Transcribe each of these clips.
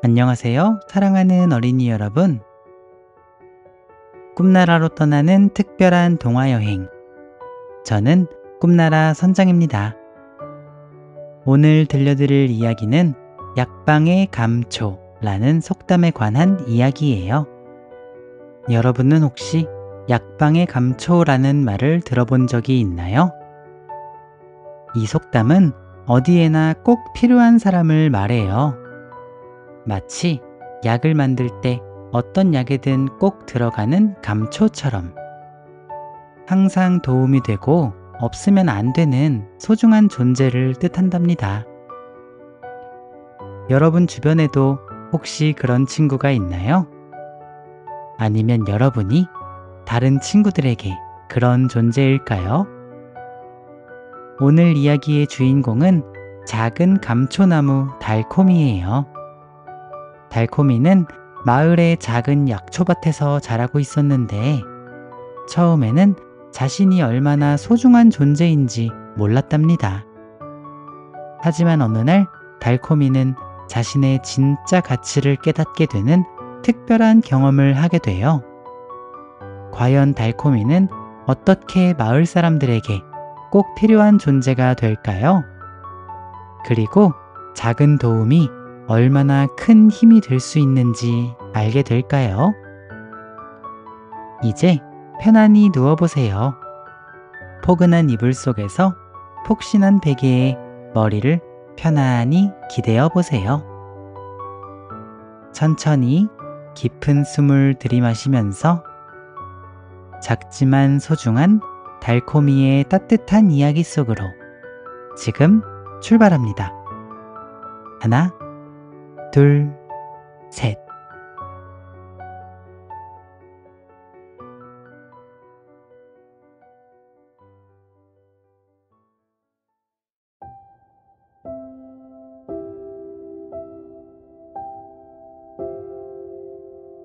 안녕하세요. 사랑하는 어린이 여러분. 꿈나라로 떠나는 특별한 동화 여행. 저는 꿈나라 선장입니다. 오늘 들려드릴 이야기는 약방의 감초라는 속담에 관한 이야기예요. 여러분은 혹시 약방의 감초라는 말을 들어본 적이 있나요? 이 속담은 어디에나 꼭 필요한 사람을 말해요. 마치 약을 만들 때 어떤 약에든 꼭 들어가는 감초처럼 항상 도움이 되고 없으면 안 되는 소중한 존재를 뜻한답니다. 여러분 주변에도 혹시 그런 친구가 있나요? 아니면 여러분이 다른 친구들에게 그런 존재일까요? 오늘 이야기의 주인공은 작은 감초나무 달콤이에요. 달콤이는 마을의 작은 약초밭에서 자라고 있었는데 처음에는 자신이 얼마나 소중한 존재인지 몰랐답니다. 하지만 어느 날 달콤이는 자신의 진짜 가치를 깨닫게 되는 특별한 경험을 하게 돼요. 과연 달콤이는 어떻게 마을 사람들에게 꼭 필요한 존재가 될까요? 그리고 작은 도움이 얼마나 큰 힘이 될 수 있는지 알게 될까요? 이제 편안히 누워보세요. 포근한 이불 속에서 폭신한 베개에 머리를 편안히 기대어 보세요. 천천히 깊은 숨을 들이마시면서 작지만 소중한 달콤이의 따뜻한 이야기 속으로 지금 출발합니다. 하나, 둘, 셋.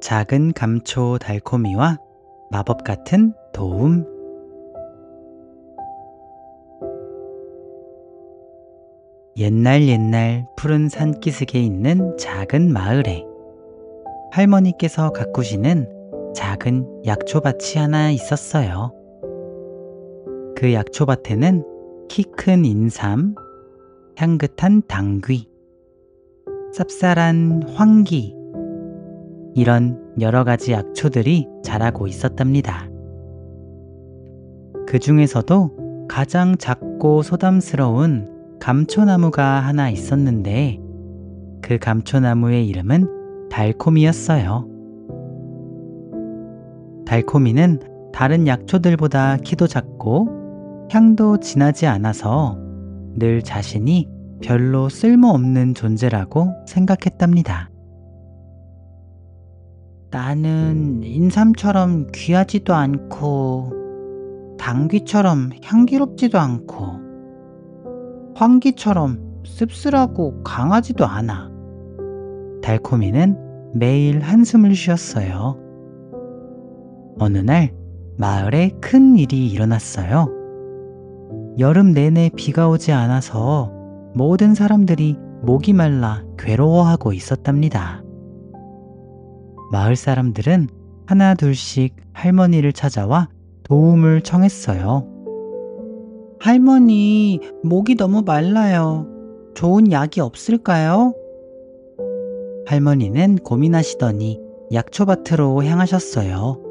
작은 감초 달콤이와 마법 같은 도움. 옛날 푸른 산기슭에 있는 작은 마을에 할머니께서 가꾸시는 작은 약초밭이 하나 있었어요. 그 약초밭에는 키 큰 인삼, 향긋한 당귀, 쌉쌀한 황기, 이런 여러 가지 약초들이 자라고 있었답니다. 그 중에서도 가장 작고 소담스러운 감초나무가 하나 있었는데 그 감초나무의 이름은 달콤이였어요. 달콤이는 다른 약초들보다 키도 작고 향도 진하지 않아서 늘 자신이 별로 쓸모없는 존재라고 생각했답니다. 나는 인삼처럼 귀하지도 않고 당귀처럼 향기롭지도 않고 황기처럼 씁쓸하고 강하지도 않아. 달콤이는 매일 한숨을 쉬었어요. 어느 날 마을에 큰 일이 일어났어요. 여름 내내 비가 오지 않아서 모든 사람들이 목이 말라 괴로워하고 있었답니다. 마을 사람들은 하나 둘씩 할머니를 찾아와 도움을 청했어요. 할머니, 목이 너무 말라요. 좋은 약이 없을까요? 할머니는 고민하시더니 약초밭으로 향하셨어요.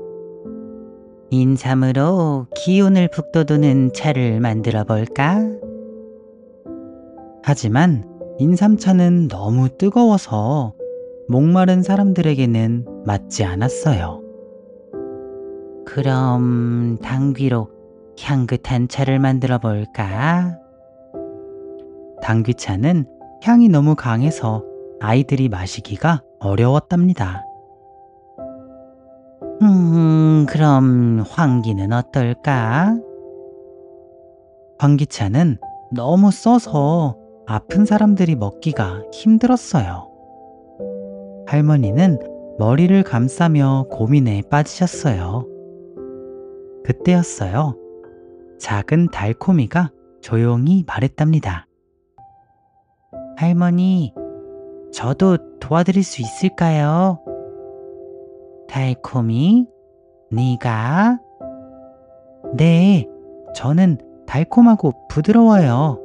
인삼으로 기운을 북돋우는 차를 만들어 볼까? 하지만 인삼차는 너무 뜨거워서 목마른 사람들에게는 맞지 않았어요. 그럼 당귀로 향긋한 차를 만들어 볼까? 당귀차는 향이 너무 강해서 아이들이 마시기가 어려웠답니다. 그럼 황기는 어떨까? 황기차는 너무 써서 아픈 사람들이 먹기가 힘들었어요. 할머니는 머리를 감싸며 고민에 빠지셨어요. 그때였어요. 작은 달콤이가 조용히 말했답니다. 할머니, 저도 도와드릴 수 있을까요? 달콤이, 네가? 네, 저는 달콤하고 부드러워요.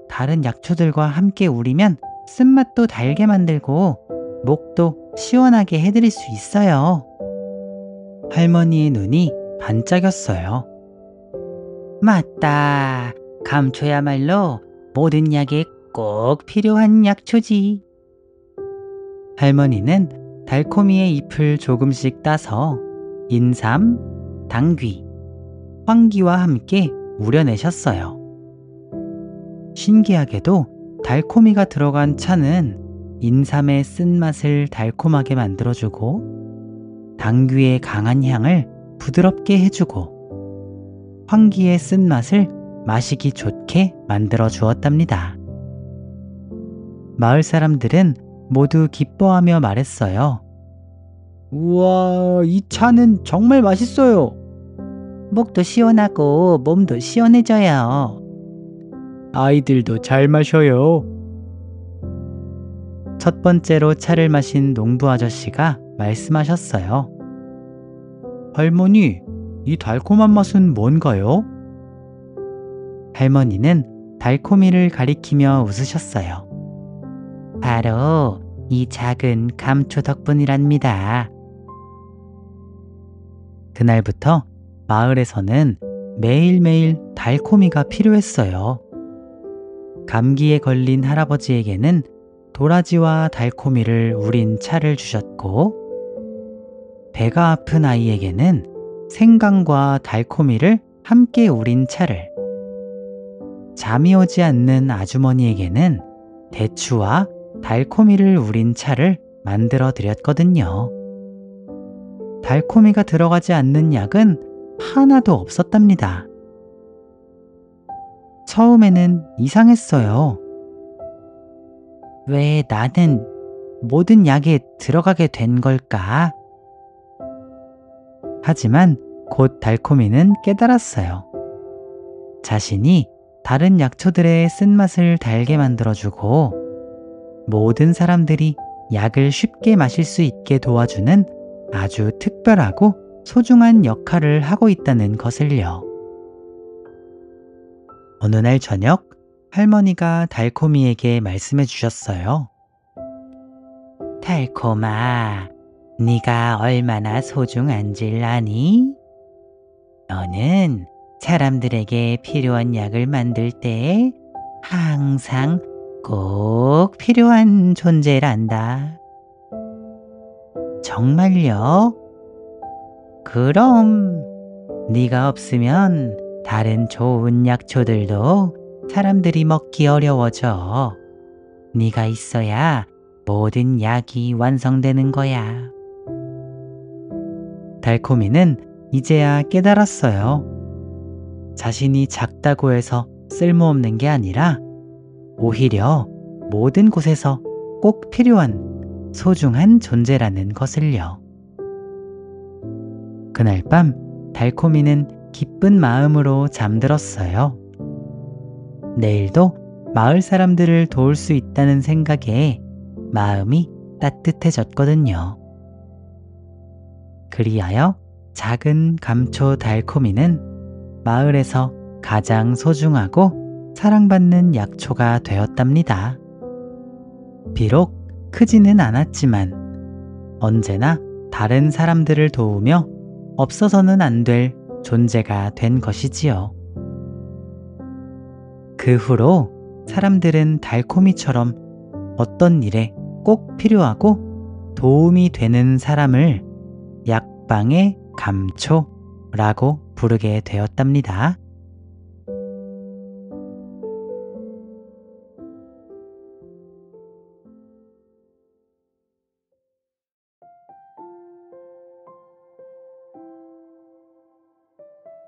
다른 약초들과 함께 우리면 쓴맛도 달게 만들고 목도 시원하게 해드릴 수 있어요. 할머니의 눈이 반짝였어요. 맞다. 감초야말로 모든 약에 꼭 필요한 약초지. 할머니는 달콤이의 잎을 조금씩 따서 인삼, 당귀, 황기와 함께 우려내셨어요. 신기하게도 달콤이가 들어간 차는 인삼의 쓴맛을 달콤하게 만들어주고 당귀의 강한 향을 부드럽게 해주고 황기의 쓴맛을 마시기 좋게 만들어 주었답니다. 마을 사람들은 모두 기뻐하며 말했어요. 우와, 이 차는 정말 맛있어요. 목도 시원하고 몸도 시원해져요. 아이들도 잘 마셔요. 첫 번째로 차를 마신 농부 아저씨가 말씀하셨어요. 할머니, 이 달콤한 맛은 뭔가요? 할머니는 달콤이를 가리키며 웃으셨어요. 바로 이 작은 감초 덕분이랍니다. 그날부터 마을에서는 매일매일 달콤이가 필요했어요. 감기에 걸린 할아버지에게는 도라지와 달콤이를 우린 차를 주셨고, 배가 아픈 아이에게는 생강과 달콤이를 함께 우린 차를, 잠이 오지 않는 아주머니에게는 대추와 달콤이를 우린 차를 만들어 드렸거든요. 달콤이가 들어가지 않는 약은 하나도 없었답니다. 처음에는 이상했어요. 왜 나는 모든 약에 들어가게 된 걸까? 하지만 곧 달콤이는 깨달았어요. 자신이 다른 약초들의 쓴맛을 달게 만들어주고 모든 사람들이 약을 쉽게 마실 수 있게 도와주는 아주 특별하고 소중한 역할을 하고 있다는 것을요. 어느 날 저녁 할머니가 달콤이에게 말씀해 주셨어요. 달콤아, 네가 얼마나 소중한지를 아니? 너는 사람들에게 필요한 약을 만들 때 항상 꼭 필요한 존재란다. 정말요? 그럼 네가 없으면 다른 좋은 약초들도 사람들이 먹기 어려워져. 네가 있어야 모든 약이 완성되는 거야. 달콤이는 이제야 깨달았어요. 자신이 작다고 해서 쓸모없는 게 아니라 오히려 모든 곳에서 꼭 필요한 소중한 존재라는 것을요. 그날 밤 달콤이는 기쁜 마음으로 잠들었어요. 내일도 마을 사람들을 도울 수 있다는 생각에 마음이 따뜻해졌거든요. 그리하여 작은 감초 달콤이는 마을에서 가장 소중하고 사랑받는 약초가 되었답니다. 비록 크지는 않았지만 언제나 다른 사람들을 도우며 없어서는 안 될 존재가 된 것이지요. 그 후로 사람들은 달콤이처럼 어떤 일에 꼭 필요하고 도움이 되는 사람을 약방의 감초라고 부르게 되었답니다.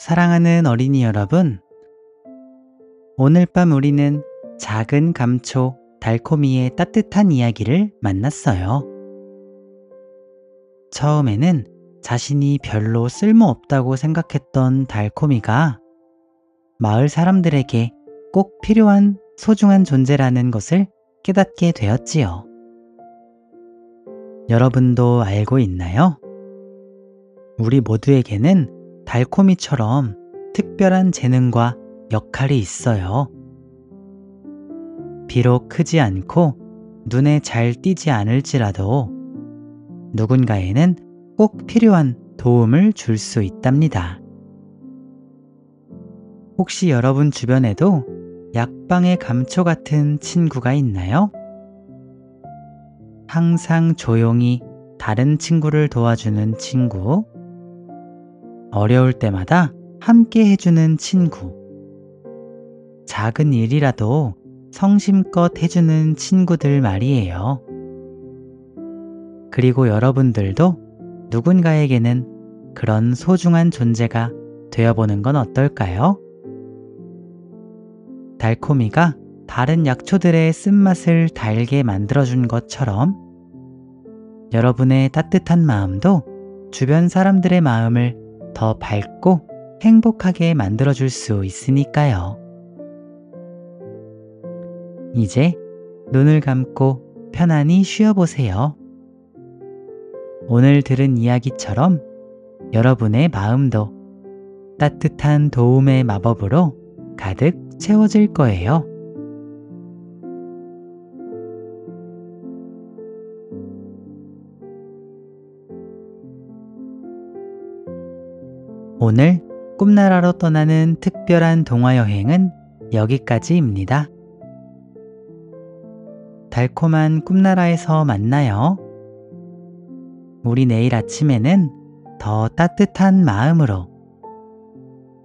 사랑하는 어린이 여러분, 오늘 밤 우리는 작은 감초 달콤이의 따뜻한 이야기를 만났어요. 처음에는 자신이 별로 쓸모없다고 생각했던 달콤이가 마을 사람들에게 꼭 필요한 소중한 존재라는 것을 깨닫게 되었지요. 여러분도 알고 있나요? 우리 모두에게는 달콤이처럼 특별한 재능과 역할이 있어요. 비록 크지 않고 눈에 잘 띄지 않을지라도 누군가에는 꼭 필요한 도움을 줄 수 있답니다. 혹시 여러분 주변에도 약방의 감초 같은 친구가 있나요? 항상 조용히 다른 친구를 도와주는 친구, 어려울 때마다 함께 해주는 친구, 작은 일이라도 성심껏 해주는 친구들 말이에요. 그리고 여러분들도 누군가에게는 그런 소중한 존재가 되어보는 건 어떨까요? 달콤이가 다른 약초들의 쓴맛을 달게 만들어준 것처럼 여러분의 따뜻한 마음도 주변 사람들의 마음을 더 밝고 행복하게 만들어줄 수 있으니까요. 이제 눈을 감고 편안히 쉬어보세요. 오늘 들은 이야기처럼 여러분의 마음도 따뜻한 도움의 마법으로 가득 채워질 거예요. 오늘 꿈나라로 떠나는 특별한 동화 여행은 여기까지입니다. 달콤한 꿈나라에서 만나요. 우리 내일 아침에는 더 따뜻한 마음으로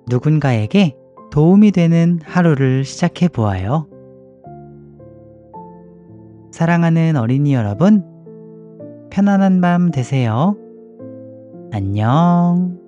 누군가에게 도움이 되는 하루를 시작해 보아요. 사랑하는 어린이 여러분, 편안한 밤 되세요. 안녕.